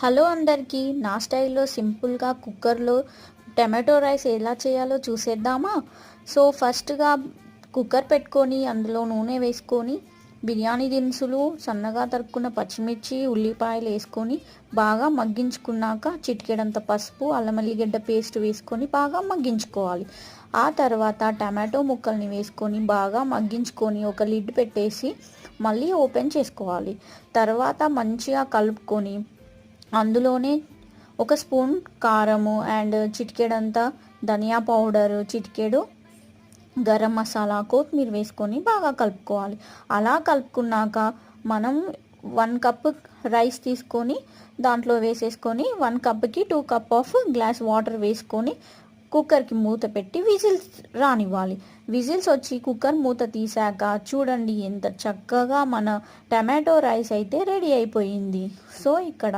Hello అందరికీ, నా స్టైల్లో సింపుల్గా కుక్కర్లో టమాటో రైస్ ఎలా చేయాలో చూసేద్దామా? సో ఫస్ట్గా కుక్కర్ పెట్టుకొని అందులో నూనె వేసుకొని బిర్యానీ దినుసులు, సన్నగా తరుక్కున్న పచ్చిమిర్చి, ఉల్లిపాయలు వేసుకొని బాగా మగ్గించుకున్నాక చిటికెడంత పసుపు, అల్లం వెల్లిగడ్డ పేస్ట్ వేసుకొని బాగా మగ్గించుకోవాలి. ఆ తర్వాత టమాటో ముక్కల్ని వేసుకొని బాగా మగ్గించుకొని ఒక లిడ్ పెట్టేసి మళ్ళీ ఓపెన్ చేసుకోవాలి. తర్వాత మంచిగా కలుపుకొని అందులోనే ఒక స్పూన్ కారము అండ్ చిటికెడంతా ధనియా పౌడరు, చిటికెడు గరం మసాలా, కొత్తిమీర వేసుకొని బాగా కలుపుకోవాలి. అలా కలుపుకున్నాక మనం 1 కప్ రైస్ తీసుకొని దాంట్లో వేసేసుకొని 1 కప్కి 2 కప్ ఆఫ్ గ్లాస్ వాటర్ వేసుకొని కుక్కర్కి మూత పెట్టి విజిల్స్ రానివ్వాలి. విజిల్స్ వచ్చి కుక్కర్ మూత తీసాక చూడండి ఎంత చక్కగా మన టమాటో రైస్ అయితే రెడీ అయిపోయింది. సో ఇక్కడ